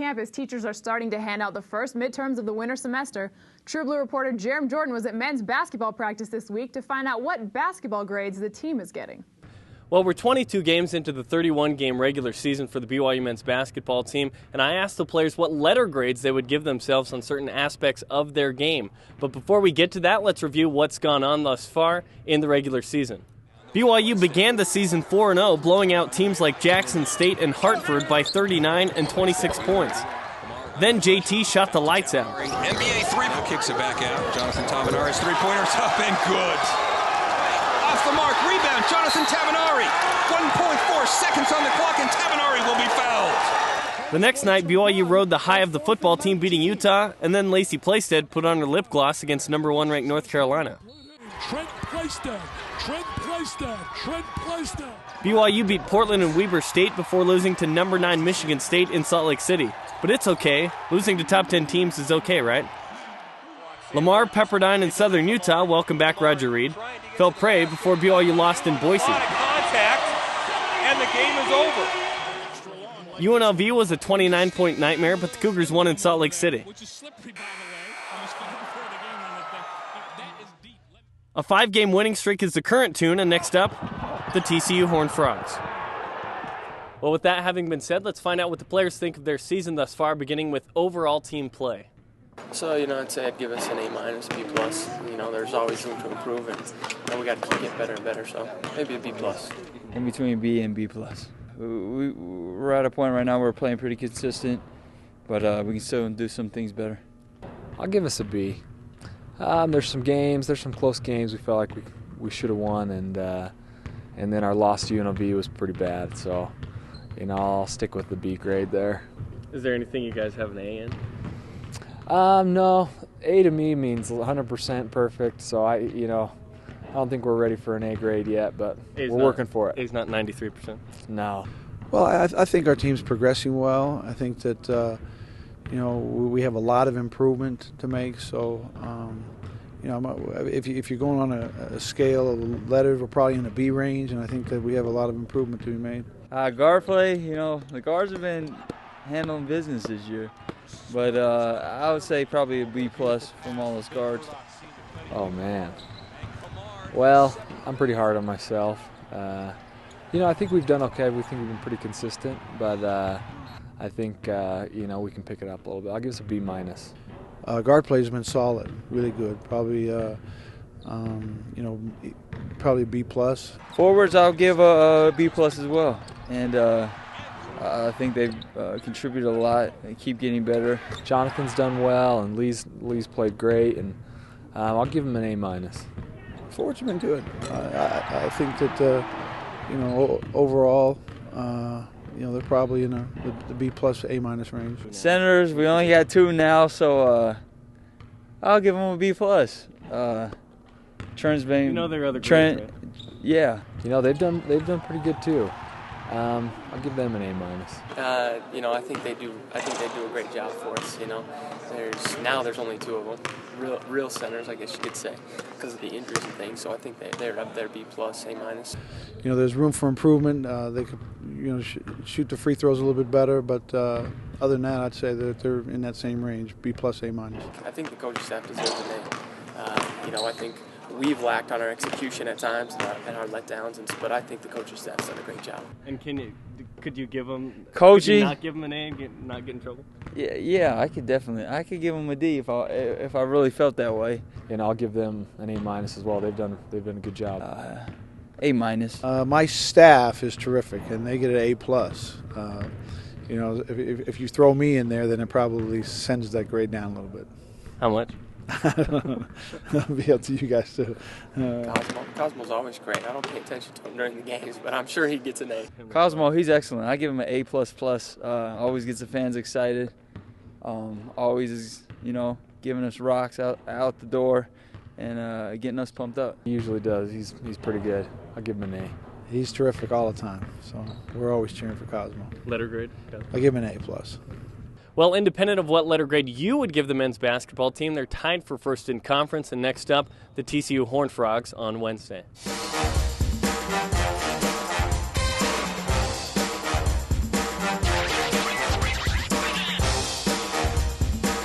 campus, teachers are starting to hand out the first midterms of the winter semester. True Blue reporter Jarom was at men's basketball practice this week to find out what basketball grades the team is getting. Well, we're 22 games into the 31-game regular season for the BYU men's basketball team, and I asked the players what letter grades they would give themselves on certain aspects of their game. But before we get to that, let's review what's gone on thus far in the regular season. BYU began the season 4-0, blowing out teams like Jackson State and Hartford by 39 and 26 points. Then JT shot the lights out. NBA three kicks it back out. Jonathan Tavanari's three-pointer's up and good. Off the mark, rebound, Jonathan Tavanari. 1.4 seconds on the clock, and Tavanari will be fouled. The next night, BYU rode the high of the football team beating Utah, and then Lacey Plaisted put on her lip gloss against number 1 ranked North Carolina. Trent Plaisted. BYU beat Portland and Weber State before losing to number 9 Michigan State in Salt Lake City. But it's okay. Losing to top 10 teams is okay, right? Lamar, Pepperdine, and Southern Utah welcome back Roger Reed. Fell prey before BYU lost in Boise. A lot of contact, and the game is over. UNLV was a 29-point nightmare, but the Cougars won in Salt Lake City. A 5-game winning streak is the current tune, and next up, the TCU Horned Frogs. Well, with that having been said, let's find out what the players think of their season thus far, beginning with overall team play. So, I'd say I'd give us an A-, B+. There's always room to improve, and we got to keep getting better and better, so maybe a B+. In between B and B+. We're at a point right now where we're playing pretty consistent, but we can still do some things better. I'll give us a B. There's some close games we felt like we should have won, and then our loss to UNLV was pretty bad, so I'll stick with the B grade there. Is there anything you guys have an A in? No. A to me means 100% perfect, so I don't think we're ready for an A grade yet, but we're working for it. A's not 93%? No. Well, I think our team's progressing well. I think that, we have a lot of improvement to make, so, if you're going on a scale of letters, we're probably in the B range, and I think that we have a lot of improvement to be made. Guard play, the guards have been handling business this year. But I would say probably a B+ from all those guards. Oh, man. Well, I'm pretty hard on myself. I think we've done okay. We think we've been pretty consistent. But I think, we can pick it up a little bit. I'll give us a B-. Guard play has been solid, really good. Probably, probably B+. Forwards, I'll give a B+ as well. And I think they've contributed a lot. They keep getting better. Jonathan's done well, and Lee's played great, and I'll give him an A-. Forwards have been good. I think that overall, they're probably in the B+, A- range. Senators, we only got 2 now, so I'll give them a B+. Trent's been. There are other Trent, grades, right? Yeah. They've done pretty good too. I'll give them an A-. I think they do a great job for us. There's only 2 of them, real centers, I guess you could say, because of the injuries and things. So I think they're up there B+, A-. There's room for improvement. They could, shoot the free throws a little bit better, but other than that, I'd say that they're in that same range, B+, A-. I think the coaching staff deserves an A. I think we've lacked on our execution at times and our letdowns, but I think the coaching staff's done a great job. And could you give them coaching? Not give them an A and not get in trouble? Yeah, I could give them a D if I really felt that way. I'll give them an A- as well. They've done a good job. A-. My staff is terrific, and they get an A+. If you throw me in there, then it probably sends that grade down a little bit. How much? I don't know. It'll be up to you guys too. Cosmo's always great. I don't pay attention to him during the games, but I'm sure he gets an A. Cosmo, he's excellent. I give him an A++. Always gets the fans excited. Always is, giving us rocks out the door and getting us pumped up. He usually does. He's pretty good. I'll give him an A. He's terrific all the time, so we're always cheering for Cosmo. Letter grade? I give him an A+. Well, independent of what letter grade you would give the men's basketball team, they're tied for first in conference. And next up, the TCU Horned Frogs on Wednesday.